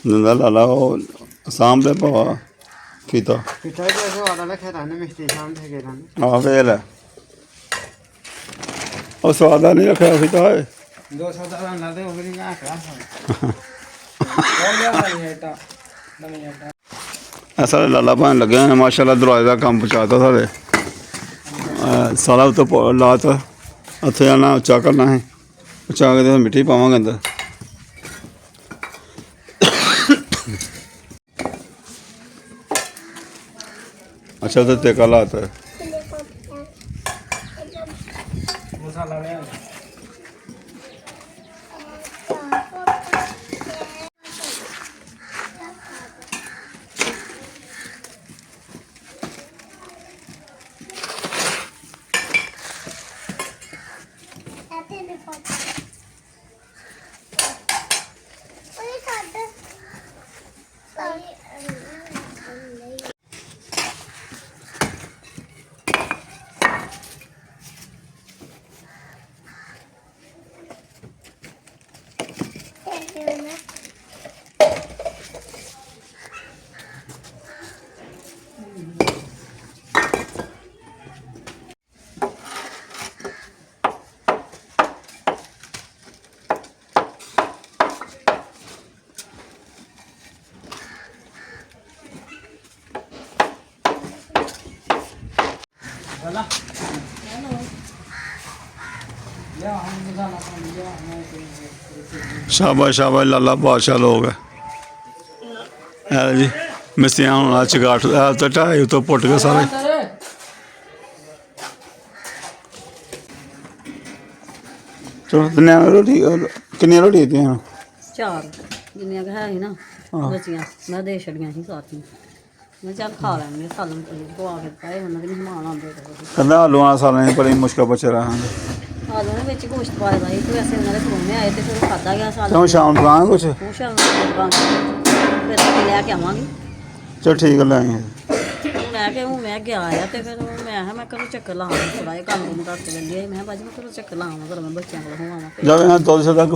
नंदा लाला वो सामने पवा कीता हाँ फेल है और स्वादा नहीं रखा कीता है ऐसा लाला भान लगे हैं माशाल्लाह दरवाजे का काम पहुँचाता सारे सारा उत्ते लाता हथे जाना उच्चा करना है उच्चा के मिट्टी पावांगे अंदर अच्छा तो टेका लाता है शाबाश शाबाश लाला बादशाह लोग है जी मिस्त्रियां हूँ चगाट तो ढाई तो पुट गए सारे चलो रोटी किन्नियां रोटी दित्तियां चार जिन्नियां है ही ना बचियां मैं दे छड़ियां ही साथियां मैं चल खा लैंगे सालन पवा के पाए उन्होंने भी मेहमान आते कहते आलूआं सालें बड़ी मुश्किल बचे रहा आलू ने बिच गोश्त पाए दा ही ते वैसे उन्होंने परौने आए तो फिर खादा गया सालन तो शाम को आए कुछ फिर लैके आवांगी चलो ठीक है ले आएंगे लैके हूँ मैं गया आया तो फिर मैं घरों चक्कर लावां थोड़ा जिहा कम्म कुम्म करके लगी आई मैं भाजी मैं घरों चक्कर लावां घरों मैं बच्चों को होवां जब यहाँ दो सौ तक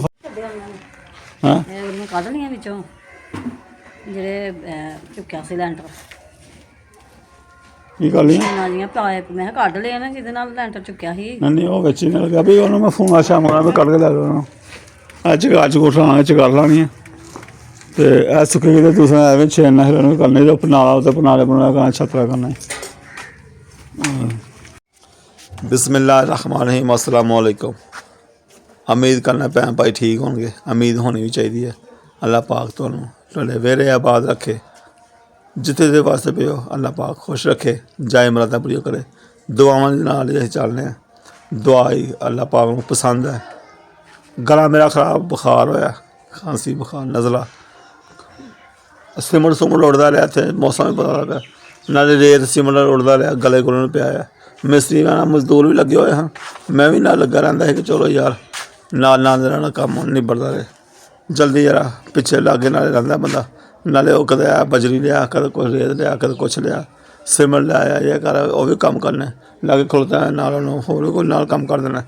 हाँ मैं कढ़ लियां विचों जेह्ड़े चुक्केआ सी लैंटर की गल ही जियां पाइप मैं कढ़ लिया ना जिहदे नाल लैंटर चुक्केआ ही नहीं वो बच्ची ने लगा भी उन्होंने मैं फोन शाम को मैं कढ़ के लै लूँ अज चगार चगूर लाना चगार लानी है तो ऐ सुक्के गे दूसरा एवं छेड़ना फिर करना तो पनाला उत्ते पनाले पनाले करना छतरा करना बिस्मिल्लाहिर्रहमानिर्रहीम अस्सलाम वालेकुम उम्मीद करना भैन भाई ठीक होंगे उम्मीद होनी भी चाहिए अल्लाह पाक तुहानूं वेरे आबाद रखे जिथे दे वास्ते पे हो अल्लाह पाक खुश रखे जाए मरादा पूरी करे दुआवां दे नाल ही चलने दुआ ही अल्लाह पाक नूं पसंद है गला मेरा खराब बुखार होया खांसी बुखार नज़ला सिमट सुमट उड़दा रहा इत्थे मौसम भी पता लगा नाले रेत सिमट उड़दा रहा गले कोलों पिया है मिस्त्री मजदूर भी लगे हुए हैं मैं भी नाल लगा रहिंदा कि चलो यार नाल रहना कम निबड़दा रहे जल्दी जरा पिछे लागे नाले रहिंदा बंदा नाले वो कदे बजरी लिया कदे कुछ रेत लिया कदे कुछ लिया सिमट लिया ये कर वह भी कम करने लागे खलोता है नाल होर भी कोई नाल कम कर देना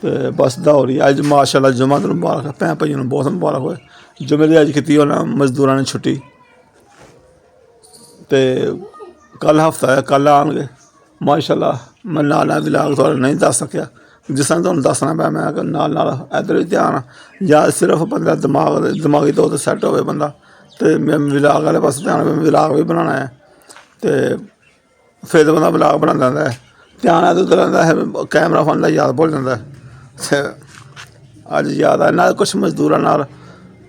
तो बस दौड़ी अज माशाल्लाह जुम्मा तो मुबारक भैन भाइयों नूं बहुत मुबारक होए जुम्मे दी अज कीती उन्हें मजदूरां ने छुट्टी तो कल हफ्ता है कल आएंगे माशाल्लाह मैं नाल विलाग थोड़ा नहीं दस सकिया जिस तरह तुहानूं दसना पाया मैं नाल इधर भी ध्यान या सिर्फ बंदा दिमागी तौर पर सैट होवे बंदा तो मैं विलाग वाले पास ध्यान विलाग भी बनाना है तो फिर बंदा विलाग बनाता है ध्यान है तो उधर रहता है कैमरा फड़ना याद भुल जाता है अज याद है ना कुछ मजदूरां नाल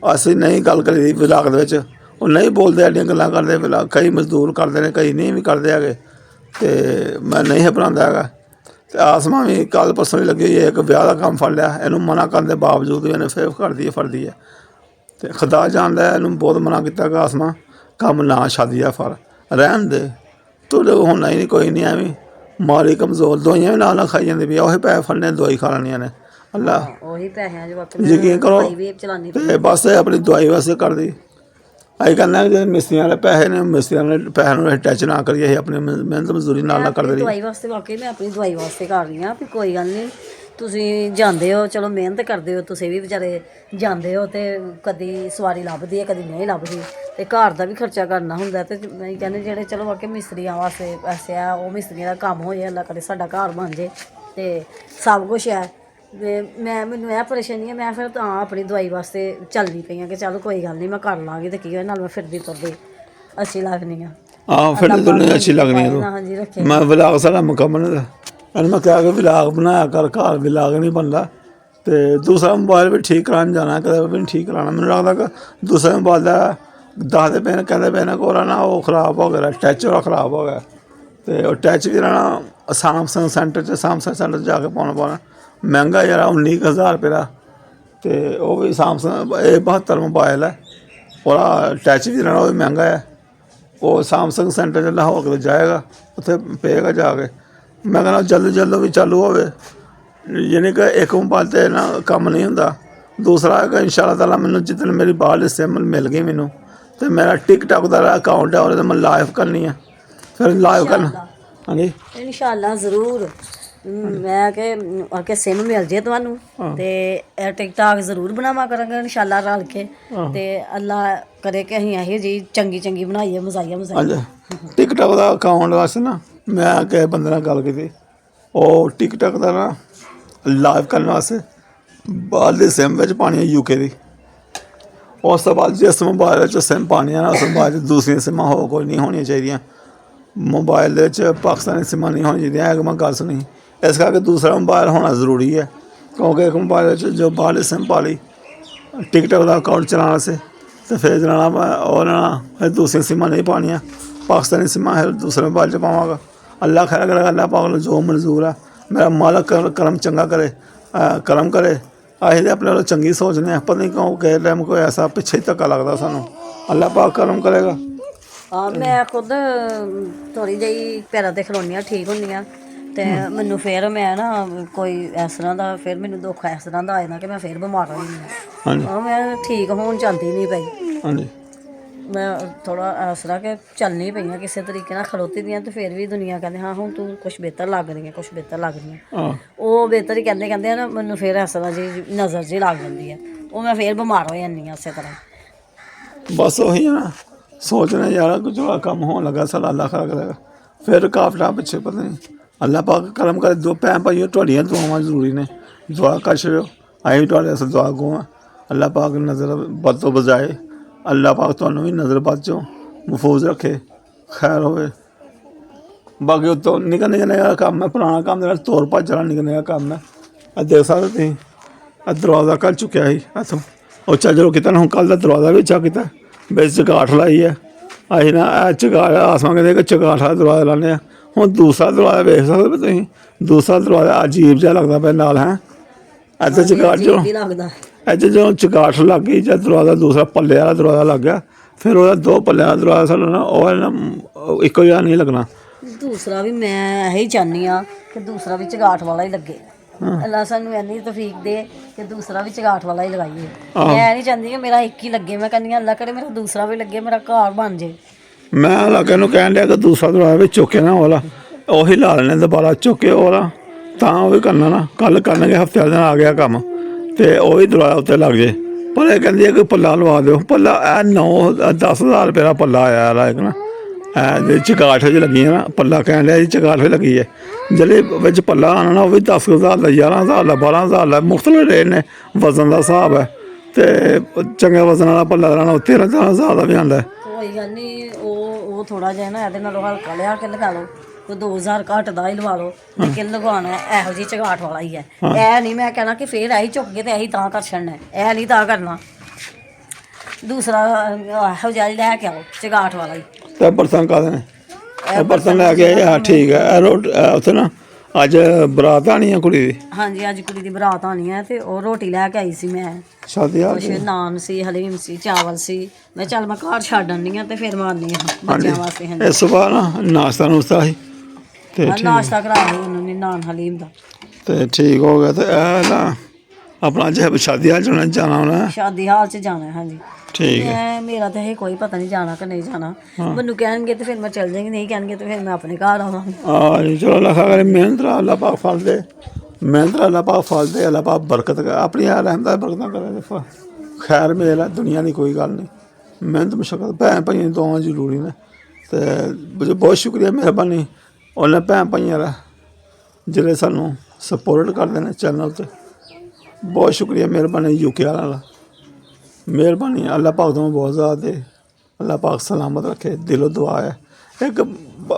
असीं नहीं गल करी विलाग दे विच वो नहीं बोलते एडियां गल्लां करदे विलाग कई मजदूर करते हैं कई नहीं भी करते है तो मैं नहीं है बनाता है तो आसमां भी कल परसों ही लगी हुई है एक ब्याह का काम फड़ लिया इनू मना करने के बावजूद भी इन्हें फिर करदी है फड़दी है तो खुदा जानता है इन्हूं बहुत मना किया कि आसमां कम ना छड्ड जा फड़ रहन दे तू होना ही नहीं कोई नहीं एवं मारी कमज़ोर दवाइयां भी नाल खाई जाती भी वही पैसे फड़ने दवाई खा लैनियां ने अल्लाह यकीन करो तो बस अपनी दवाई वास्ते कर दी अं कहना जो मिस्त्री वाले पैसे ने मिस्त्री वाले पैसे टच ना करिए अपनी मेहनत मजदूरी ना कर दी दवाई वास्ते वाकई मैं अपनी दवाई वास्ते कर रही हाँ कोई गल नहीं ਤੁਸੀਂ ਜਾਂਦੇ ਹੋ, ਚਲੋ ਮਿਹਨਤ ਕਰਦੇ ਹੋ, ਤੁਸੀਂ ਵੀ ਵਿਚਾਰੇ ਜਾਂਦੇ ਹੋ ਤੇ ਕਦੀ ਸਵਾਰੀ ਲੱਭਦੀ ਹੈ, ਕਦੀ ਨਹੀਂ ਲੱਭਦੀ, ਤੇ ਘਰ ਦਾ ਵੀ ਖਰਚਾ ਕਰਨਾ ਹੁੰਦਾ। ਤੇ ਮੈਂ ਕਹਿੰਦੇ ਜਿਹੜੇ ਚਲੋ ਵਾਕੇ ਮਿਸਤਰੀਆਂ ਵਾਸਤੇ ਪੈਸੇ ਆ, ਉਹ ਮਿਸਤਰੀਆਂ ਦਾ ਕੰਮ ਹੋ ਜਾਏ, ਅੱਲਾ ਕਰੇ ਸਾਡਾ ਘਰ ਬਣ ਜੇ ਤੇ ਸਭ ਕੁਛ ਹੈ। ਤੇ ਮੈਨੂੰ ਇਹ ਪਰੇਸ਼ਾਨੀ ਹੈ, ਮੈਂ ਫਿਰ ਤਾਂ ਆਪਣੀ ਦਵਾਈ ਵਾਸਤੇ ਚੱਲਦੀ ਪਈ ਹਾਂ ਕਿ ਚਲੋ ਕੋਈ ਗੱਲ ਨਹੀਂ, ਮੈਂ ਕਰ ਲਾਂਗੀ ਤੇ ਕੀ ਹੋਇਆ, ਨਾਲ ਮੈਂ ਫਿਰਦੀ ਤੁਰਦੀ ਅੱਛੀ ਲੱਗਦੀ ਹਾਂ। ਆਹ ਫਿਰ ਦੁਨੀਆ ਅੱਛੀ ਲੱਗਣੀ ਹੈ। ਹਾਂਜੀ ਰੱਖੇ। ਮੈਂ ਵਲਾਗ ਸਾਡਾ ਮੁਕੰਮਲ ਹੈ। ਇਹਨੂੰ ਮੈਂ ਕਿਹਾ ਕਿ ਵਲਾਗ ਬਣਾਇਆ ਕਰ, ਘਰ ਵਲਾਗ ਨਹੀਂ ਬਣਦਾ। ਤੇ ਦੂਸਰਾ ਮੋਬਾਈਲ ਵੀ ਠੀਕ ਕਰਾਉਣ ਜਾਣਾ, ਕਦੇ ਵੀ ਨਹੀਂ ਠੀਕ ਕਰਾਉਣਾ। ਮੈਨੂੰ ਲੱਗਦਾ ਕਿ ਦੂਸਰੇ ਮੋਬਾਈਲ ਦਾ ਦੱਸਦੇ ਪਏ ਨੇ, ਕਹਿੰਦੇ ਪਏ ਨੇ ਕਿ ਉਹਦਾ ਨਾ ਉਹ ਖਰਾਬ ਹੋ ਗਿਆ, ਟੱਚ ਉਹਦਾ ਖਰਾਬ ਹੋ ਗਿਆ। ਤੇ ਉਹ ਟੱਚ ਵੀ ਰਹਿਣਾ ਸੈਮਸੰਗ ਸੈਂਟਰ 'ਚ ਜਾ ਕੇ ਪਾਉਣਾ ਮਹਿੰਗਾ ਯਾਰ 19,000 ਰੁਪਏ ਦਾ। ਤੇ ਉਹ ਵੀ ਸੈਮਸੰਗ ਇਹ 72 ਮੋਬਾਇਲ ਹੈ, ਉਹਦਾ ਟੱਚ ਵੀ ਰਹਿਣਾ, ਉਹ ਵੀ ਮਹਿੰਗਾ ਹੈ। ਉਹ ਸੈਮਸੰਗ ਸੈਂਟਰ 'ਚ ਲਾਹੌਰ ਕੇ ਜਾਏਗਾ, ਉੱਥੇ ਪਏਗਾ ਜਾ ਕੇ। ਮੈਂ ਕਹਿੰਦਾ ਜਲਦ ਵੀ ਚਾਲੂ ਹੋਵੇ, ਯਾਨੀ ਕਿ ਇੱਕ ਮੋਬਾਈਲ 'ਤੇ ਨਾ ਕੰਮ ਨਹੀਂ ਹੁੰਦਾ। ਦੂਸਰਾ ਹੈਗਾ ਇੰਸ਼ਾਅੱਲਾ ਤਾਲਾ ਮੈਨੂੰ ਜਿੱਦਣ ਮੇਰੀ ਬਾਹਰ ਸਿਮ ਮਿਲ ਗਈ ਮੈਨੂੰ, ਤੇ ਮੇਰਾ ਟਿਕਟੋਕ ਦਾ ਅਕਾਊਂਟ ਹੈ, ਉਹਦੇ 'ਤੇ ਮੈਂ ਲਾਈਵ ਕਰਨੀ ਆ। ਫਿਰ ਲਾਈਵ ਕਰਨਾ ਹਾਂਜੀ ਇਨਸ਼ਾਅੱਲਾ ਜ਼ਰੂਰ। ਮੈਂ ਕਿ ਸਿਮ ਮਿਲ ਜੇ ਤੁਹਾਨੂੰ ਤੇ ਟਿਕਟਾਕ ਜ਼ਰੂਰ ਬਣਾਵਾ ਕਰਾਂਗੇ ਇਨਸ਼ਾਅੱਲਾ ਰਲ ਕੇ। ਤੇ ਅੱਲਾ ਕਰੇ ਕਿ ਅਸੀਂ ਇਹੋ ਜਿਹੀ ਚੰਗੀ ਬਣਾਈਏ, ਮਜ਼ਾਈਆ ਹਾਂਜੀ। ਟਿਕਟੋਕ ਦਾ ਅਕਾਊਂਟ ਵਾਸਤੇ ਨਾ ਮੈਂ ਕਿਸੇ ਬੰਦੇ ਨਾਲ ਗੱਲ ਕੀਤੀ, ਉਹ ਟਿਕਟੋਕ ਦਾ ਨਾ ਲਾਈਵ ਕਰਨ ਵਾਸਤੇ ਬਾਹਰ ਦੀ ਸਿਮ ਵਿੱਚ ਪਾਉਣੀ ਹੈ UK ਦੀ। ਉਸ ਤੋਂ ਬਾਅਦ ਜਿਸ ਮੋਬਾਈਲ ਵਿੱਚ ਸਿਮ ਪਾਉਣੀ ਹੈ ਨਾ, ਉਸ ਮੋਬਾਈਲ 'ਚ ਦੂਸਰੀਆਂ ਸਿਮਾਂ ਹੋਰ ਕੋਈ ਨਹੀਂ ਹੋਣੀਆਂ ਚਾਹੀਦੀਆਂ। ਮੋਬਾਈਲ ਦੇ ਵਿੱਚ ਪਾਕਿਸਤਾਨੀ ਸਿਮਾਂ ਨਹੀਂ ਹੋਣੀਆਂ ਚਾਹੀਦੀਆਂ। ਇਹ ਮੈਂ ਗੱਲ ਸੁਣੀ, ਇਸ ਕਰਕੇ ਦੂਸਰਾ ਮੋਬਾਈਲ ਹੋਣਾ ਜ਼ਰੂਰੀ ਹੈ। ਕਿਉਂਕਿ ਇੱਕ ਮੋਬਾਈਲ ਵਿੱਚ ਜੋ ਬਾਹਰਲੀ ਸਿਮ ਪਾ ਲਈ ਟਿਕਟੋਕ ਦਾ ਅਕਾਊਂਟ ਚਲਾਉਣ ਵਾਸਤੇ, ਤੇ ਫਿਰ ਜਨਾਣਾ ਉਹ ਨਾ ਫਿਰ ਦੂਸਰੀਆਂ ਸਿਮਾਂ ਨਹੀਂ ਪਾਉਣੀਆਂ, ਪਾਕਿਸਤਾਨੀ ਸਿਮਾਂ ਫਿਰ ਦੂਸਰੇ ਮੋਬਾਈਲ 'ਚ ਪਾਵਾਂਗਾ। ਅੱਲਾ ਖੈਰ ਕਰੇ, ਅੱਲਾ ਪਾਕ ਨੂੰ ਜੋ ਮਨਜ਼ੂਰ ਹੈ। ਮੇਰਾ ਮਾਲਕ ਕਰਮ ਚੰਗਾ ਕਰੇ, ਕਰਮ ਕਰੇ। ਅਸੀਂ ਤਾਂ ਆਪਣੇ ਵੱਲੋਂ ਚੰਗੀ ਸੋਚਦੇ ਹਾਂ, ਪਤਾ ਨਹੀਂ ਕਿਉਂ ਕਿਸੇ ਟਾਈਮ ਕੋਈ ਐਸਾ ਪਿੱਛੇ ਹੀ ਧੱਕਾ ਲੱਗਦਾ ਸਾਨੂੰ। ਅੱਲਾ ਪਾਕ ਕਰਮ ਕਰੇਗਾ। ਮੈਂ ਖੁਦ ਥੋੜ੍ਹੀ ਜਿਹੀ ਪੈਰਾਂ 'ਤੇ ਖਲੋਂਦੀ ਹਾਂ, ਠੀਕ ਹੁੰਦੀ ਹਾਂ। ਤੇ ਮੈਨੂੰ ਫਿਰ ਮੈਂ ਨਾ ਕੋਈ ਇਸ ਤਰ੍ਹਾਂ ਦਾ ਫਿਰ ਮੈਨੂੰ ਦੁੱਖ ਇਸ ਤਰ੍ਹਾਂ ਦਾ ਆ ਜਾਂਦਾ ਕਿ ਮੈਂ ਫਿਰ ਬਿਮਾਰ ਹੋ ਜਾਂਦੀ ਹਾਂ। ਮੈਂ ਠੀਕ ਹੋਣ ਚਾਹੁੰਦੀ ਨਹੀਂ ਪਈ। ਹਾਂਜੀ ਮੈਂ ਥੋੜ੍ਹਾ ਇਸ ਤਰ੍ਹਾਂ ਕਿ ਚੱਲਣੀ ਪਈ ਹਾਂ ਕਿਸੇ ਤਰੀਕੇ ਨਾਲ ਖਲੋਤੀ ਦੀਆਂ, ਤੇ ਫਿਰ ਵੀ ਦੁਨੀਆ ਕਹਿੰਦੇ ਹਾਂ ਹੁਣ ਤੂੰ ਕੁਛ ਬਿਹਤਰ ਲੱਗ ਰਹੀ ਹੈ, ਕੁਛ ਬਿਹਤਰ ਲੱਗ ਰਹੀ ਹੈ। ਉਹ ਬਿਹਤਰ ਹੀ ਕਹਿੰਦੇ ਆ ਨਾ, ਮੈਨੂੰ ਫਿਰ ਇਸ ਤਰ੍ਹਾਂ ਜੀ ਨਜ਼ਰ ਜਿਹੀ ਲੱਗ ਜਾਂਦੀ ਹੈ, ਉਹ ਮੈਂ ਫਿਰ ਬਿਮਾਰ ਹੋ ਜਾਂਦੀ ਹਾਂ ਉਸੇ ਤਰ੍ਹਾਂ। ਬਸ ਉਹੀ ਹੈ ਨਾ, ਸੋਚਣਾ ਯਾਰ ਕੁਝ ਕੰਮ ਹੋਣ ਲੱਗਾ ਸਾਡਾ ਅੱਲਾ ਖਰਾ ਕਰੇਗਾ। ਫਿਰ ਰੁਕਾਵਟਾਂ ਪਿੱਛੇ ਪਤਾ ਨਹੀਂ, ਅੱਲਾ ਪਾਕ ਕਰਮ ਕਰੇ। ਦੋ ਭੈਣ ਭਾਈਓ ਤੁਹਾਡੀਆਂ ਦੁਆਵਾਂ ਜ਼ਰੂਰੀ ਨੇ, ਦੁਆ ਕਰ ਛੜਿਓ। ਅਸੀਂ ਵੀ ਤੁਹਾਡੇ ਵਾਸਤੇ ਦੁਆ ਗੋ ਹਾਂ। ਅੱਲਾ ਪਾਕ ਨਜ਼ਰ ਬਦ ਤੋਂ ਬਜਾਏ, ਅੱਲਾ ਪਾਕ ਤੁਹਾਨੂੰ ਵੀ ਨਜ਼ਰ ਬਦ 'ਚੋਂ ਮਹਿਫੂਜ਼ ਰੱਖੇ, ਖੈਰ ਹੋਵੇ। ਬਾਕੀ ਉੱਤੋਂ ਨਿੱਕਾ ਕੰਮ ਹੈ, ਪੁਰਾਣਾ ਕੰਮ ਜਿਹੜਾ ਤੋਰ ਭੱਜ ਵਾਲਾ ਨਿੱਕਾ ਕੰਮ ਹੈ। ਇਹ ਦੇਖ ਸਕਦੇ ਤੁਸੀਂ, ਇਹ ਦਰਵਾਜ਼ਾ ਕੱਲ੍ਹ ਚੁੱਕਿਆ ਸੀ ਇੱਥੋਂ, ਉਹ ਚੱਜਰੋ ਕੀਤਾ ਨਾ, ਹੁਣ ਕੱਲ੍ਹ ਦਾ ਦਰਵਾਜ਼ਾ ਵੀ ਉੱਚਾ ਕੀਤਾ, ਵਿੱਚ ਚਗਾਠ ਲਾਈ ਹੈ। ਅਸੀਂ ਨਾ ਇਹ ਚਗਾਠ ਆਸਮਾਂ ਕਹਿੰਦੇ ਕਿ ਚਗਾਠ ਵਾਲਾ ਦਰਵਾਜ਼ਾ ਲਾਉਂਦੇ ਹਾਂ। ਹੁਣ ਦੂਸਰਾ ਦਰਵਾਜ਼ਾ ਵੇਖ ਸਕਦੇ ਹੋ ਤੁਸੀਂ, ਦੂਸਰਾ ਦਰਵਾਜ਼ਾ ਅਜੀਬ ਜਿਹਾ ਲੱਗਦਾ ਪਿਆ ਨਾਲ ਹੈ। ਇੱਥੇ ਚਗਾਠ ਜਦੋਂ ਚਗਾਠ ਲੱਗ ਗਈ, ਜਾਂ ਦਰਵਾਜ਼ਾ ਦੂਸਰਾ ਪੱਲੇ ਵਾਲਾ ਦਰਵਾਜ਼ਾ ਲੱਗ ਗਿਆ, ਫਿਰ ਉਹਦਾ ਦੋ ਪੱਲਿਆਂ ਦਾ ਦਰਵਾਜ਼ਾ ਸਾਨੂੰ ਨਾ ਉਹ ਇੱਕੋ ਜਿਹਾ ਨਹੀਂ ਲੱਗਣਾ। ਦੂਸਰਾ ਵੀ ਮੈਂ ਇਹੀ ਚਾਹੁੰਦੀ ਹਾਂ ਕਿ ਦੂਸਰਾ ਵੀ ਚਗਾਠ ਵਾਲਾ ਹੀ ਲੱਗੇ। ਅੱਲਾ ਸਾਨੂੰ ਇੰਨੀ ਤੌਫੀਕ ਦੇ ਕਿ ਦੂਸਰਾ ਵੀ ਚਗਾਠ ਵਾਲਾ ਹੀ ਲਗਾਈਏ। ਮੈਂ ਨਹੀਂ ਚਾਹੁੰਦੀ ਕਿ ਮੇਰਾ ਇੱਕ ਹੀ ਲੱਗੇ, ਮੈਂ ਕਹਿੰਦੀ ਅੱਲਾ ਕਰੇ ਮੇਰਾ ਦੂਸਰਾ ਵੀ ਲੱਗੇ, ਮੇਰਾ ਘਰ ਬਣ ਜੇ। ਮੈਂ ਇਲਾਕੇ ਨੂੰ ਕਹਿਣ ਡਿਆ ਕਿ ਦੂਸਰਾ ਦਰਵਾਜ਼ਾ ਵੀ ਚੁੱਕੇ ਨਾ ਵਾਲਾ ਉਹੀ ਲਾ ਲੈਣੇ ਦੁਬਾਰਾ ਚੁੱਕੇ ਵਾਲਾ, ਤਾਂ ਉਹ ਵੀ ਕਰਨਾ ਨਾ। ਕੱਲ੍ਹ ਕਰਨਗੇ, ਹਫ਼ਤੇ ਵਾਲੇ ਦਿਨ ਆ ਗਿਆ ਕੰਮ, ਤੇ ਉਹ ਵੀ ਦਰਵਾਜ਼ਾ ਉੱਤੇ ਲੱਗ ਜੇ। ਪਰ ਇਹ ਕਹਿੰਦੀ ਹੈ ਕਿ ਪੱਲਾ ਲਵਾ ਦਿਓ। ਪੱਲਾ ਇਹ 9-10 ਹਜ਼ਾਰ ਰੁਪਏ ਦਾ ਪੱਲਾ ਆਇਆ ਇੱਕ ਨਾ, ਇਹ ਚਗਾਠ 'ਚ ਲੱਗੀ ਹੈ ਨਾ, ਪੱਲਾ ਕਹਿਣ ਡਿਆ ਜੀ ਚਗਾਠ 'ਚ ਲੱਗੀ ਹੈ। ਜਿਹੜੇ ਵਿੱਚ ਪੱਲਾ ਆਉਣਾ ਨਾ, ਉਹ ਵੀ 10,000 ਦਾ, 11,000 ਦਾ, 12,000 ਦਾ, ਮੁਖਤਲਿਫ ਰੇਟ ਨੇ। ਵਜ਼ਨ ਦਾ ਹਿਸਾਬ ਹੈ, ਤੇ ਚੰਗੇ ਵਜ਼ਨ ਵਾਲਾ ਪੱਲਾ ਲਾਉਣਾ 13,000 ਦਾ ਵੀ ਆਉਂਦਾ। ਕੋਈ ਗੱਲ ਨਹੀਂ, ਉਹ ਥੋੜ੍ਹਾ ਜਿਹਾ ਨਾ ਇਹਦੇ ਨਾਲੋਂ ਹਲਕਾ ਲਿਆ ਕੇ ਲਗਾ ਲਓ, ਕੋਈ 2,000 ਘੱਟ ਦਾ ਹੀ ਲਵਾ ਲਓ, ਲੇਕਿਨ ਲਗਵਾਉਣਾ ਇਹੋ ਜਿਹੀ ਚਗਾਠ ਵਾਲਾ ਹੀ ਹੈ। ਇਹ ਨਹੀਂ ਮੈਂ ਕਹਿਣਾ ਕਿ ਫਿਰ ਇਹੀ ਚੁੱਕ ਕੇ ਤੇ ਇਹੀ ਤਾਂ ਕਰ ਛੱਡਣਾ, ਇਹ ਨਹੀਂ ਤਾਂ ਕਰਨਾ। ਦੂਸਰਾ ਇਹੋ ਜਿਹਾ ਲੈ ਕੇ ਆਓ ਚਗਾਠ ਵਾਲਾ ਹੀ। ਤੇ ਬਰਤਨ ਕਾਹਦੇ ਨੇ? ਇਹ ਬਰਤਨ ਲੈ ਕੇ ਆਏ। ਹਾਂ ਠੀਕ ਹੈ। ਉੱਥੇ ਨਾ ਅੱਜ ਬਰਾਤ ਆਉਣੀ ਆ ਕੁੜੀ ਦੀ। ਹਾਂਜੀ ਅੱਜ ਕੁੜੀ ਦੀ ਬਰਾਤ ਆਉਣੀ ਹੈ, ਤੇ ਉਹ ਰੋਟੀ ਲੈ ਕੇ ਆਈ ਸੀ ਮੈਂ। ਸ਼ਾਦੀ ਆ ਕੁਛ ਨਾਨ ਸੀ, ਹਲੀਮ ਸੀ, ਚਾਵਲ ਸੀ। ਮੈਂ ਚੱਲ ਮੈਂ ਘਰ ਛੱਡ ਆਉਂਦੀ ਹਾਂ ਤੇ ਫਿਰ ਮੈਂ ਆਉਂਦੀ ਹਾਂ ਬੱਚਿਆਂ ਵਾਸਤੇ। ਹਾਂਜੀ ਇਸ ਸੁਬਾਹ ਨਾ ਨਾਸ਼ਤਾ ਨੁਸ਼ਤਾ ਸੀ, ਤੇ ਨਾਸ਼ਤਾ ਕਰਾ ਲਈ ਉਹਨਾਂ ਨੇ ਨਾਨ ਹਲੀਮ ਦਾ, ਤੇ ਠੀਕ ਹੋ ਗਿਆ। ਤੇ ਇਹ ਨਾ ਆਪਣਾ ਜੇ ਸ਼ਾਦੀ ਹਾਲ 'ਚ ਜਾਣਾ ਹੋਣਾ, ਸ਼ਾਦੀ ਹਾਲ 'ਚ ਜਾਣਾ। ਹਾਂਜੀ ਠੀਕ ਹੈ। ਮੇਰਾ ਤਾਂ ਇਹ ਕੋਈ ਪਤਾ ਨਹੀਂ ਜਾਣਾ ਕਿ ਨਹੀਂ ਜਾਣਾ। ਮੈਨੂੰ ਕਹਿਣਗੇ ਤੇ ਫਿਰ ਮੈਂ ਚੱਲ ਜਾਵਾਂਗੀ, ਨਹੀਂ ਕਹਿਣਗੇ ਤੇ ਫਿਰ ਮੈਂ ਆਪਣੇ ਘਰ ਆਵਾਂਗੀ। ਹਾਂ ਜੀ ਚਲੋ ਅੱਲਾ ਕਰੇ ਮਿਹਨਤ ਅੱਲਾ ਪਾਕ ਫਲ ਦੇ। ਮਿਹਨਤ ਦਾ ਅੱਲਾਹ ਪਾਕ ਫਲ ਦੇ, ਅੱਲਾਹ ਪਾਕ ਬਰਕਤ ਕਰ, ਆਪਣੀ ਆ ਰਹਿਮਤਾਂ ਬਰਕਤਾਂ ਕਰੇ। ਖੈਰ ਮੇਲ ਹੈ, ਦੁਨੀਆ ਦੀ ਕੋਈ ਗੱਲ ਨਹੀਂ। ਮਿਹਨਤ ਮੁਸ਼ੱਕਤ ਭੈਣ ਭਾਈਆਂ ਦੀ ਦੁਆਵਾਂ ਜ਼ਰੂਰੀ ਨੇ। ਅਤੇ ਬਹੁਤ ਸ਼ੁਕਰੀਆ, ਮਿਹਰਬਾਨੀ ਉਹਨਾਂ ਭੈਣ ਭਾਈਆਂ ਦਾ ਜਿਹੜੇ ਸਾਨੂੰ ਸਪੋਰਟ ਕਰਦੇ ਨੇ ਚੈਨਲ 'ਤੇ। ਬਹੁਤ ਸ਼ੁਕਰੀਆ, ਮਿਹਰਬਾਨੀ ਯੂਕੇ ਵਾਲਿਆਂ ਦਾ, ਮਿਹਰਬਾਨੀ। ਅੱਲਾਹ ਪਾਕ ਤੋਂ ਬਹੁਤ ਜ਼ਿਆਦਾ ਦੇ, ਅੱਲਾਹ ਪਾਕ ਸਲਾਮਤ ਰੱਖੇ। ਦਿਲੋਂ ਦੁਆ ਹੈ। ਇੱਕ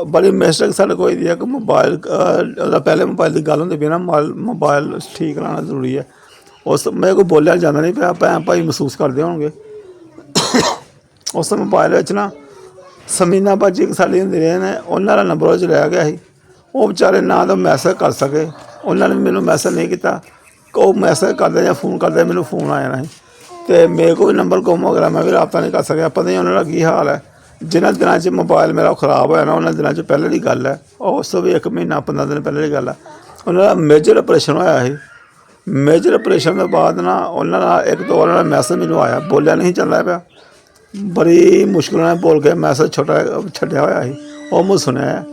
ਬੜੀ ਮਿਸਟੇਕ ਸਾਡੇ ਕੋਈ ਦੀ ਹੈ ਕਿ ਮੋਬਾਇਲ ਉਹਦਾ ਪਹਿਲੇ ਮੋਬਾਇਲ ਦੀ ਗੱਲ ਹੁੰਦੀ ਪਈ ਨਾ, ਮੋਬਾਇਲ ਠੀਕ ਕਰਾਉਣਾ ਜ਼ਰੂਰੀ ਹੈ। ਉਸ ਮੇਰੇ ਕੋਲ ਬੋਲਿਆ ਜਾਂਦਾ ਨਹੀਂ ਪਿਆ, ਭੈਣ ਭਾਈ ਮਹਿਸੂਸ ਕਰਦੇ ਹੋਣਗੇ। ਉਸ ਮੋਬਾਇਲ ਵਿੱਚ ਨਾ ਸਮੀਨਾ ਬਾਜੀ ਇੱਕ ਸਾਡੀ ਹੁੰਦੀ ਰਹੇ ਨੇ, ਉਹਨਾਂ ਦਾ ਨੰਬਰ ਉਹ 'ਚ ਰਹਿ ਗਿਆ ਸੀ। ਉਹ ਵਿਚਾਰੇ ਨਾ ਤਾਂ ਮੈਸੇਜ ਕਰ ਸਕੇ, ਉਹਨਾਂ ਨੇ ਮੈਨੂੰ ਮੈਸੇਜ ਨਹੀਂ ਕੀਤਾ। ਉਹ ਮੈਸੇਜ ਕਰਦੇ ਜਾਂ ਫੋਨ ਕਰਦੇ, ਮੈਨੂੰ ਫੋਨ ਆ ਜਾਣਾ ਸੀ ਅਤੇ ਮੇਰੇ ਕੋਲ ਵੀ ਨੰਬਰ ਗੁੰਮ ਹੋ ਗਿਆ, ਮੈਂ ਵੀ ਰਾਬਤਾ ਨਹੀਂ ਕਰ ਸਕਿਆ। ਪਤਾ ਨਹੀਂ ਉਹਨਾਂ ਦਾ ਕੀ ਹਾਲ ਹੈ। ਜਿਨ੍ਹਾਂ ਦਿਨਾਂ 'ਚ ਮੋਬਾਇਲ ਮੇਰਾ ਖਰਾਬ ਹੋਇਆ ਨਾ, ਉਹਨਾਂ ਦਿਨਾਂ 'ਚ ਪਹਿਲੇ ਦੀ ਗੱਲ ਹੈ, ਉਸ ਤੋਂ ਵੀ 1 ਮਹੀਨਾ 15 ਦਿਨ ਪਹਿਲੇ ਦੀ ਗੱਲ ਹੈ। ਉਹਨਾਂ ਦਾ ਮੇਜਰ ਆਪਰੇਸ਼ਨ ਹੋਇਆ ਸੀ। ਮੇਜਰ ਆਪਰੇਸ਼ਨ ਤੋਂ ਬਾਅਦ ਨਾ ਉਹਨਾਂ ਦਾ ਇੱਕ ਦੋ ਉਹਨਾਂ ਦਾ ਮੈਸੇਜ ਮੈਨੂੰ ਆਇਆ, ਬੋਲਿਆ ਨਹੀਂ ਚੱਲਦਾ ਪਿਆ, ਬੜੀ ਮੁਸ਼ਕਿਲ ਨਾਲ ਬੋਲ ਕੇ ਮੈਸੇਜ ਛੱਡਿਆ ਹੋਇਆ ਸੀ, ਉਹ ਮੈਂ ਸੁਣਿਆ।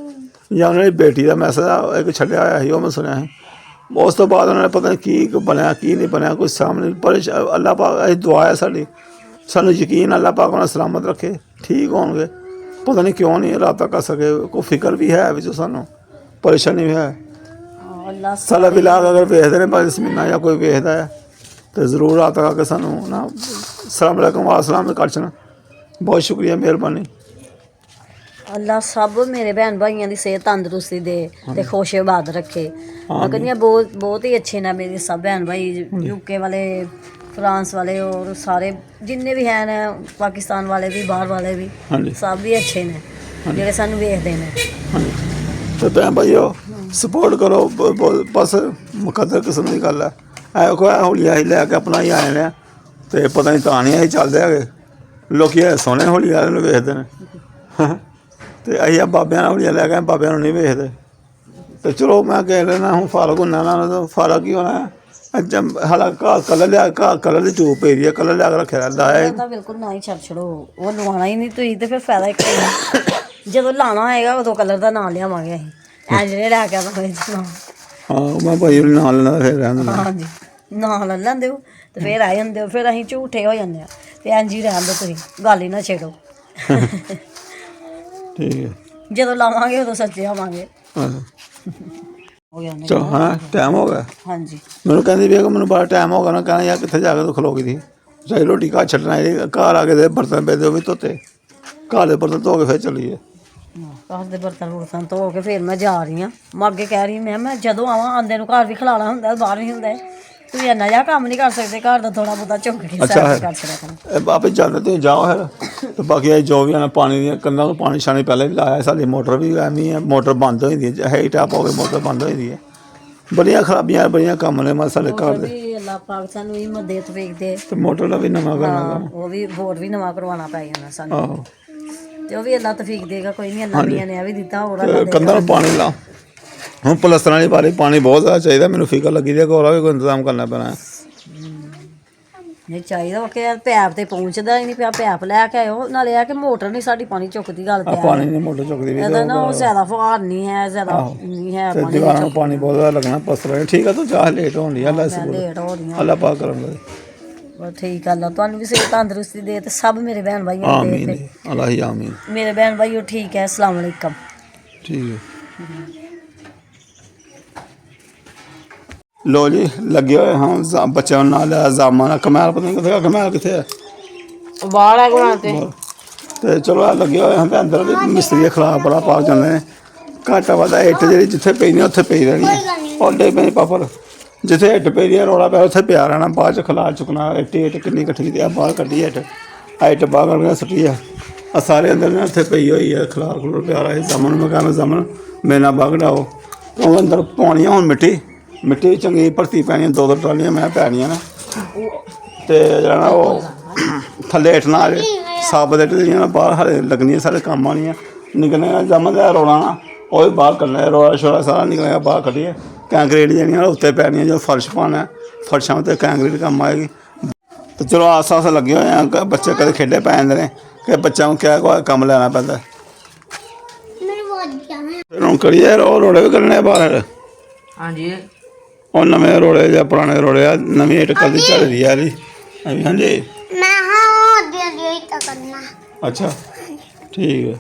ਜਾਂ ਉਹਨਾਂ ਦੀ ਬੇਟੀ ਦਾ ਮੈਸੇਜ ਇੱਕ ਛੱਡਿਆ ਹੋਇਆ ਸੀ, ਉਹ ਮੈਂ ਸੁਣਿਆ ਸੀ। ਉਸ ਤੋਂ ਬਾਅਦ ਉਹਨਾਂ ਨੇ ਪਤਾ ਨਹੀਂ ਕੀ ਬਣਿਆ ਕੀ ਨਹੀਂ ਬਣਿਆ, ਕੋਈ ਸਾਹਮਣੇ। ਪਰ ਅੱਲਾਹ ਪਾਕ ਇਹ ਦੁਆ ਹੈ ਸਾਡੀ, ਸਾਨੂੰ ਯਕੀਨ ਅੱਲਾਹ ਪਾਕ ਉਹਨਾਂ ਸਲਾਮਤ ਰੱਖੇ, ਠੀਕ ਹੋਣਗੇ। ਪਤਾ ਨਹੀਂ ਕਿਉਂ ਨਹੀਂ ਰਾਬਤਾ ਕਰ ਸਕੇ। ਕੋਈ ਫਿਕਰ ਵੀ ਹੈ ਵਿੱਚ, ਸਾਨੂੰ ਪਰੇਸ਼ਾਨੀ ਵੀ ਹੈ। ਸਾਲਾ ਬਿਲਾਗ ਅਗਰ ਵੇਖਦੇ ਨੇ ਬਾਈ ਸਮੀਨਾ ਜਾਂ ਕੋਈ ਵੇਖਦਾ ਹੈ ਤਾਂ ਜ਼ਰੂਰ ਰਾਬਤਾ ਕਰਕੇ ਸਾਨੂੰ ਨਾ ਸਲਾਮ ਅਲੈਕੁਮ ਵਾਸਲਾਮ ਕਰ ਛਣਾ। ਬਹੁਤ ਸ਼ੁਕਰੀਆ, ਮਿਹਰਬਾਨੀ। ਅੱਲਾ ਸਭ ਮੇਰੇ ਭੈਣ ਭਾਈਆਂ ਦੀ ਸਿਹਤ ਤੰਦਰੁਸਤੀ ਦੇ ਤੇ ਖੁਸ਼ਬਾਦ ਰੱਖੇ। ਮੈਂ ਕਹਿੰਦੀ ਹਾਂ ਬਹੁਤ ਹੀ ਅੱਛੇ ਨੇ ਮੇਰੇ ਸਭ ਭੈਣ ਭਾਈ, ਯੂਕੇ ਵਾਲੇ, ਫਰਾਂਸ ਵਾਲੇ, ਔਰ ਸਾਰੇ ਜਿੰਨੇ ਵੀ ਹੈ ਨੇ, ਪਾਕਿਸਤਾਨ ਵਾਲੇ ਵੀ, ਬਾਹਰ ਵਾਲੇ ਵੀ, ਸਭ ਵੀ ਅੱਛੇ ਨੇ ਜਿਹੜੇ ਸਾਨੂੰ ਵੇਖਦੇ ਨੇ। ਅਤੇ ਭੈਣ ਭਾਈਓ ਸਪੋਰਟ ਕਰੋ, ਬਸ ਮੁਕੱਦਰ ਕਿਸਮ ਦੀ ਗੱਲ ਹੈ। ਇਹ ਕੋਈ ਹੌਲੀ ਅਸੀਂ ਲੈ ਕੇ ਆਪਣਾ ਹੀ ਆਏ ਨੇ ਅਤੇ ਪਤਾ ਨਹੀਂ ਤਾਂ ਨਹੀਂ ਅਸੀਂ ਚੱਲਦੇ ਹੈਗੇ। ਲੋਕ ਸੋਹਣੇ ਹੌਲੀ ਵਾਲੇ ਨੂੰ ਵੇਖਦੇ ਨੇ ਅਤੇ ਅਸੀਂ ਬਾਬਿਆਂ ਨਾਲ ਹੌਲੀਆਂ ਲੈ ਕੇ ਬਾਬਿਆਂ ਨੂੰ ਨਹੀਂ ਵੇਖਦੇ। ਅਤੇ ਚਲੋ ਮੈਂ ਕਹਿ ਲੈਣਾ ਹੁਣ ਫਾਰਗ ਹੁੰਦਾ ਨਾ, ਫਾਰਗ ਕੀ ਹੋਣਾ। ਹਾਲਾਂਕਿ ਕਲਰ ਦੀ ਟਿਊਬ ਪਈ ਦੀ ਹੈ, ਕਲਰ ਲਿਆ ਕੇ ਰੱਖਿਆ ਰਹਿੰਦਾ ਹੈ। ਬਿਲਕੁਲ ਨਾ ਹੀ ਛੱਡ ਛੜੋ, ਉਹ ਲਵਾਉਣਾ ਹੀ ਨਹੀਂ ਤੁਸੀਂ, ਤੇ ਫਿਰ ਫਾਇਦਾ ਇੱਕ ਜਦੋਂ ਲਾਉਣਾ ਹੋਏਗਾ ਉਦੋਂ ਕਲਰ ਦਾ ਨਾਂ ਲਿਆਵਾਂਗੇ ਅਸੀਂ, ਐ ਜਿਹੜੇ ਲੈ ਕੇ ਆਵਾਂਗੇ। ਹਾਂ ਮੈਂ ਭਾਈ ਨਾਂ ਲੈਣਾ ਫਿਰ ਰਹਿੰਦੇ। ਹਾਂਜੀ ਨਾਂ ਲੈ ਲੈਂਦੇ ਹੋ ਅਤੇ ਫਿਰ ਆ ਜਾਂਦੇ ਹੋ, ਫਿਰ ਅਸੀਂ ਝੂਠੇ ਹੋ ਜਾਂਦੇ ਹਾਂ। ਅਤੇ ਇੰਝ ਹੀ ਰਹਿਣ ਦਿਓ, ਤੁਸੀਂ ਗੱਲ ਹੀ ਨਾ ਛੇੜੋ। ਠੀਕ ਹੈ, ਜਦੋਂ ਲਾਵਾਂਗੇ ਉਦੋਂ ਸੱਚੇ ਆਵਾਂਗੇ। ਚਲੋ ਹਾਂ ਟਾਈਮ ਹੋ ਗਿਆ। ਹਾਂਜੀ ਮੈਨੂੰ ਕਹਿੰਦੀ ਵੀ ਮੈਨੂੰ ਬੜਾ ਟਾਈਮ ਹੋ ਗਿਆ ਨਾ, ਕਹਿੰਦਾ ਯਾਰ ਕਿੱਥੇ ਜਾ ਕੇ ਤੂੰ ਖਲੋ ਗਈ ਸੀ। ਚਾਹੀ ਰੋਟੀ ਘਰ ਛੱਡਣਾ, ਘਰ ਆ ਕੇ ਦੇ ਬਰਤਨ ਪਏ ਉਹ ਵੀ ਧੋਤੇ, ਘਰ ਦੇ ਬਰਤਨ ਧੋ ਕੇ ਫਿਰ ਚੱਲੀਏ। ਘਰ ਦੇ ਬਰਤਨ ਧੋ ਕੇ ਫਿਰ ਮੈਂ ਜਾ ਰਹੀ ਹਾਂ। ਮੈਂ ਅੱਗੇ ਕਹਿ ਰਹੀ ਮੈਂ ਜਦੋਂ ਆਵਾਂ ਆਂਦੇ ਨੂੰ ਘਰ ਵੀ ਖਲਾਣਾ ਹੁੰਦਾ, ਬਾਹਰ ਵੀ ਹੁੰਦਾ। ਤੁਸੀਂ ਇੰਨਾ ਜਿਹਾ ਕੰਮ ਨਹੀਂ ਕਰ ਸਕਦੇ, ਘਰ ਦਾ ਥੋੜ੍ਹਾ ਬਹੁਤਾ ਝੁੱਕ ਕੇ ਕਰ ਸਕਦਾ। ਆਪੇ ਜਾਂਦੇ ਤੁਸੀਂ ਜਾਓ ਫਿਰ। ਅਤੇ ਬਾਕੀ ਇਹ ਜੋ ਵੀ ਆਣਾ ਪਾਣੀ ਦੀਆਂ ਕੰਧਾਂ ਤੋਂ ਪਾਣੀ ਛਾਣੀ ਪਹਿਲੇ ਵੀ ਲਾਇਆ। ਸਾਡੀ ਮੋਟਰ ਵੀ ਐਵੇਂ ਹੈ, ਮੋਟਰ ਬੰਦ ਹੋ ਜਾਂਦੀ ਹੈ, ਹੈ ਟੈਪ ਹੋ ਕੇ ਮੋਟਰ ਬੰਦ ਹੋ ਜਾਂਦੀ ਹੈ। ਬੜੀਆਂ ਖਰਾਬੀਆਂ, ਬੜੀਆਂ ਕੰਮ ਨੇ ਸਾਡੇ ਘਰ ਦੇ। ਅੱਲਾਹ ਪਾਕ ਸਾਨੂੰ ਵੀ ਮਦਦ ਵੇਖਦੇ ਅਤੇ ਮੋਟਰ ਦਾ ਵੀ ਨਵਾਂ ਕਰਨਾ, ਉਹ ਵੀ ਹੋਰ ਵੀ ਨਵਾਂ ਕਰਵਾਉਣਾ ਪੈ ਜਾਣਾ ਸਾਨੂੰ। ਆਹੋ ਅਤੇ ਉਹ ਵੀ ਅੱਲਾਹ ਤੌਫੀਕ ਦੇਗਾ, ਕੋਈ ਨਹੀਂ। ਅੱਲਾਹ ਮੀਆਂ ਨੇ ਇਹ ਵੀ ਦਿੱਤਾ, ਹੋਰ ਕੰਧਾਂ ਨੂੰ ਪਾਣੀ ਲਾ। ਹੁਣ ਪਲਸਤਰਾਂ ਵਾਲੀ ਬਾਰੇ ਪਾਣੀ ਬਹੁਤ ਜ਼ਿਆਦਾ ਚਾਹੀਦਾ, ਮੈਨੂੰ ਫਿਕਰ ਲੱਗੀ ਦੀ ਕੋਲ ਵੀ ਕੋਈ ਇੰਤਜ਼ਾਮ ਕਰਨਾ ਪੈਣਾ। ਨਹੀਂ ਚਾਹੀਦਾ ਕਿ ਪੈਪ ਤੇ ਪਹੁੰਚਦਾ ਹੀ ਨਹੀਂ ਪਿਆ, ਪੈਪ ਲੈ ਕੇ ਆਇਓ। ਨਾਲੇ ਆ ਕਿ ਮੋਟਰ ਨਹੀਂ ਸਾਡੀ ਪਾਣੀ ਚੁੱਕਦੀ, ਗੱਲ ਤੇ ਪਾਣੀ ਨਹੀਂ ਮੋਟਰ ਚੁੱਕਦੀ ਵੀ ਇਹਦਾ ਨਾ ਉਹ ਜ਼ਿਆਦਾ ਫੁਹਾਰ ਨਹੀਂ ਹੈ, ਜ਼ਿਆਦਾ ਨਹੀਂ ਹੈ ਪਾਣੀ। ਦੀਵਾਰਾਂ ਨੂੰ ਪਾਣੀ ਬਹੁਤ ਜ਼ਿਆਦਾ ਲੱਗਣਾ ਪਲਸਤਰਾਂ। ਠੀਕ ਆ, ਤੂੰ ਚਾਹ ਲੇਟ ਹੋਣ ਦੀ ਅੱਲਾ ਲੇਟ ਹੋ ਰਹੀ ਹਾਂ। ਅੱਲਾ ਪਾਕ ਕਰਾਂਗਾ। ਬਸ ਠੀਕ ਆ, ਅੱਲਾ ਤੁਹਾਨੂੰ ਵੀ ਸਿਹਤ ਤੰਦਰੁਸਤੀ ਦੇ ਤੇ ਸਭ ਮੇਰੇ ਭੈਣ ਭਾਈਆਂ ਦੇ। ਆਮੀਨ ਅੱਲਾ ਹੀ ਆਮੀਨ। ਮੇਰੇ ਭੈਣ ਭਾਈਓ ਠੀਕ ਹੈ, ਅਸਲਾਮ ਵਾਲੇਕਮ। ਠੀਕ ਹੈ, ਲੋ ਜੀ ਲੱਗੇ ਹੋਏ ਹਾਂ ਬੱਚਿਆਂ ਨੂੰ ਨਾਲ ਜਾਮਾਂ ਨਾਲ। ਕਮੈਲ ਪਤਾ ਨਹੀਂ ਕਿੱਥੇ, ਕਮੈਲ ਕਿੱਥੇ ਹੈ? ਬਾਹਰ ਹੈ ਕੋਣ ਤੇ ਚਲੋ ਆ ਲੱਗੇ ਹੋਏ ਹਾਂ ਤੇ ਅੰਦਰ ਵੀ ਮਿਸਤਰੀ ਦੇ ਖਿਲਾਫ ਬੜਾ ਪਾ ਜਾਂਦੇ ਨੇ। ਘਾਟਾ ਵਾਧਾ ਇੱਟ ਜਿਹੜੀ ਜਿੱਥੇ ਪਈ ਨੇ ਉੱਥੇ ਪਈ ਰਹਿਣੀ ਹੈ। ਉਹਦੇ ਪਏ ਪਾਪੜ ਜਿੱਥੇ ਇੱਟ ਪਈ ਹੈ, ਰੌਲਾ ਪਿਆ ਉੱਥੇ ਪਿਆ ਰਹਿਣਾ। ਬਾਅਦ 'ਚ ਖਿਲਾ ਚੁੱਕਣਾ। ਇੱਟ ਕਿੰਨੀ ਇਕੱਠੀ ਕੀਤੀ ਆ, ਬਾਹਰ ਕੱਢੀ ਇੱਟ ਬਾਹਰ ਕੱਢ ਕੇ ਸੁੱਟੀ ਆ ਸਾਰੇ ਅੰਦਰ ਨੇ ਉੱਥੇ ਪਈ ਹੋਈ ਹੈ। ਖਿਲਾਰ ਖਲੂਰ ਪਿਆ ਰਿਹਾ ਸਾਹਮਣੇ। ਮੈਂ ਕਹਿੰਦਾ ਸਾਹਮਣੇ ਮੇਰੇ ਨਾਲ ਬਾਗ ਡਾਓ। ਉਹ ਅੰਦਰ ਪਾਉਣੀ ਹੁਣ ਮਿੱਟੀ ਚੰਗੀ ਭਰਤੀ ਪੈਣੀ, 2 ਟਰਾਲੀਆਂ ਮੈਂ ਪੈਣੀਆਂ ਨੇ। ਅਤੇ ਜਿਹੜਾ ਨਾ ਉਹ ਥੱਲੇ ਇੱਟ ਨਾ ਆ ਜਾਏ, ਸਾਬਤ ਇੱਟ ਜਿਹੜੀਆਂ ਬਾਹਰ ਹਾਲੇ ਲੱਗਣੀਆਂ, ਸਾਡੇ ਕੰਮ ਆਉਣੀਆਂ। ਨਿਕਲਣਾ ਜੰਮ ਦਾ ਰੌਲਾ ਨਾ ਉਹ ਵੀ ਬਾਹਰ ਕੱਢਣਾ, ਰੌਲਾ ਸ਼ੌਲਾ ਸਾਰਾ ਨਿਕਲਿਆ ਬਾਹਰ ਕੱਢੀਏ। ਕੰਕਰੀਟ ਜਿਹੜੀਆਂ ਉੱਤੇ ਪੈਣੀਆਂ, ਜਦੋਂ ਫਰਸ਼ ਪਾਉਣਾ, ਫਰਸ਼ਾਂ ਉੱਤੇ ਕੰਕਰੀਟ ਕੰਮ ਆਏਗੀ। ਅਤੇ ਚਲੋ ਆਸ ਆਸ ਲੱਗੇ ਹੋਏ ਆ। ਬੱਚੇ ਕਦੇ ਖੇਡੇ ਪੈ ਜਾਂਦੇ ਨੇ ਕਿ ਬੱਚਿਆਂ ਨੂੰ ਕਿਹਾ ਕੋਈ ਕੰਮ ਲੈਣਾ ਪੈਂਦਾ। ਫਿਰ ਹੁਣ ਕਰੀਏ, ਉਹ ਰੋੜੇ ਵੀ ਕੱਢਣੇ ਬਾਹਰ। ਹਾਂਜੀ ਉਹ ਨਵੇਂ ਰੋਲੇ ਜਾਂ ਪੁਰਾਣੇ ਰੋਲੇ ਆ, ਨਵੀਂ ਇੱਟ ਕਦੀ ਝੜਦੀ ਆ ਇਹਦੀ। ਹਾਂਜੀ ਮੈਂ ਹਾਂ ਉਹ ਅੱਧੀ ਅੱਧੀ ਇੱਟਾਂ ਕਰਨਾ। ਅੱਛਾ ਠੀਕ ਹੈ।